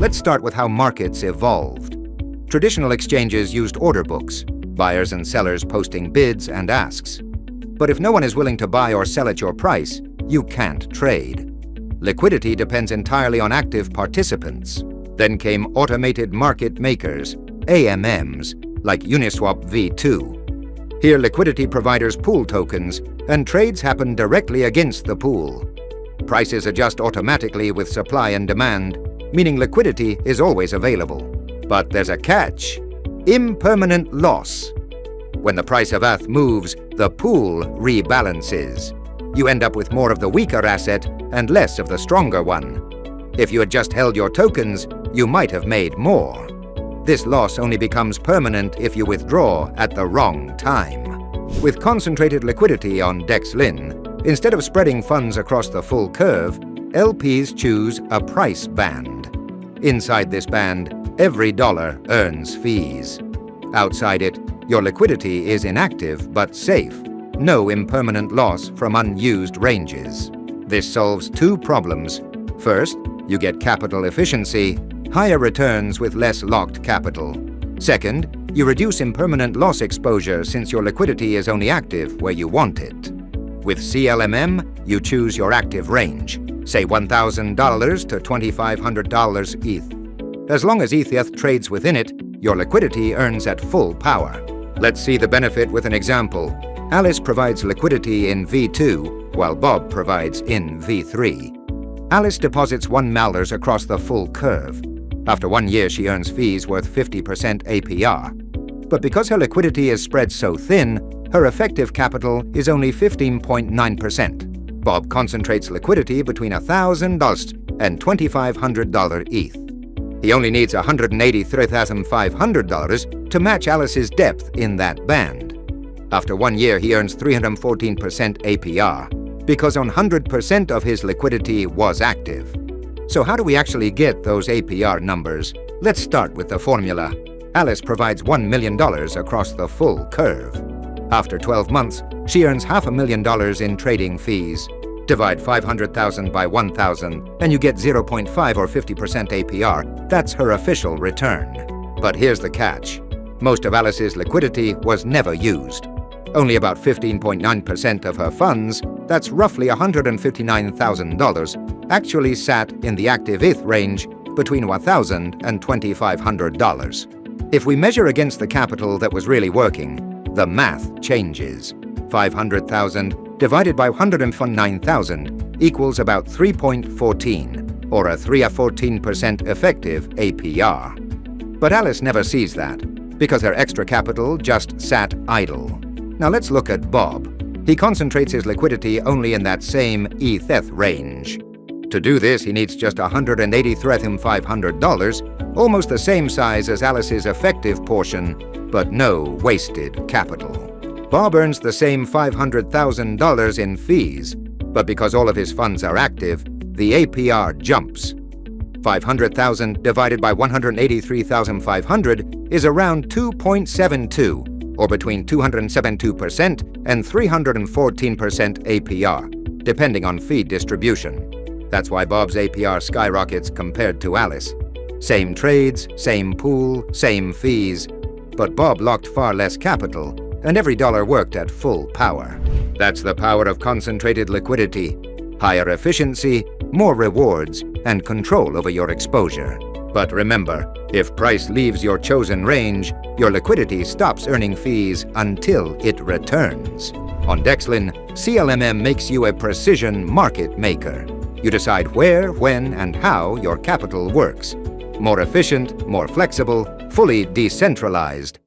Let's start with how markets evolved. Traditional exchanges used order books, buyers and sellers posting bids and asks. But if no one is willing to buy or sell at your price, you can't trade. Liquidity depends entirely on active participants. Then came automated market makers, AMMs, like Uniswap v2. Here, liquidity providers pool tokens, and trades happen directly against the pool. Prices adjust automatically with supply and demand, meaning liquidity is always available. But there's a catch: impermanent loss. When the price of ETH moves, the pool rebalances. You end up with more of the weaker asset and less of the stronger one. If you had just held your tokens, you might have made more. This loss only becomes permanent if you withdraw at the wrong time. With concentrated liquidity on DexLin, instead of spreading funds across the full curve, LPs choose a price band. Inside this band, every dollar earns fees. Outside it, your liquidity is inactive but safe. No impermanent loss from unused ranges. This solves two problems. First, you get capital efficiency, higher returns with less locked capital. Second, you reduce impermanent loss exposure since your liquidity is only active where you want it. With CLMM, you choose your active range, say $1,000 to $2,500 ETH. As long as ETH trades within it, your liquidity earns at full power. Let's see the benefit with an example. Alice provides liquidity in V2, while Bob provides in V3. Alice deposits $1 across the full curve. After 1 year, she earns fees worth 50% APR. But because her liquidity is spread so thin, her effective capital is only 15.9%. Bob concentrates liquidity between $1,000 and $2,500 ETH. He only needs $183,500 to match Alice's depth in that band. After 1 year, he earns 314% APR, because 100% of his liquidity was active. So how do we actually get those APR numbers? Let's start with the formula. Alice provides $1 million across the full curve. After 12 months, she earns $500,000 in trading fees. Divide 500,000 by 1,000, and you get 0.5 or 50% APR. That's her official return. But here's the catch. Most of Alice's liquidity was never used. Only about 15.9% of her funds, that's roughly $159,000, actually sat in the active ETH range between $1,000 and $2,500. If we measure against the capital that was really working, the math changes. 500,000 divided by 109,000 equals about 3.14, or a 314% effective APR. But Alice never sees that, because her extra capital just sat idle. Now let's look at Bob. He concentrates his liquidity only in that same ETH range. To do this, he needs just $183,500, almost the same size as Alice's effective portion, but no wasted capital. Bob earns the same $500,000 in fees, but because all of his funds are active, the APR jumps. 500,000 divided by 183,500 is around 2.72, or between 272% and 314% APR, depending on fee distribution. That's why Bob's APR skyrockets compared to Alice. Same trades, same pool, same fees, but Bob locked far less capital, and every dollar worked at full power. That's the power of concentrated liquidity. Higher efficiency, more rewards, and control over your exposure. But remember, if price leaves your chosen range, your liquidity stops earning fees until it returns. On DexLin, CLMM makes you a precision market maker. You decide where, when, and how your capital works. More efficient, more flexible, fully decentralized.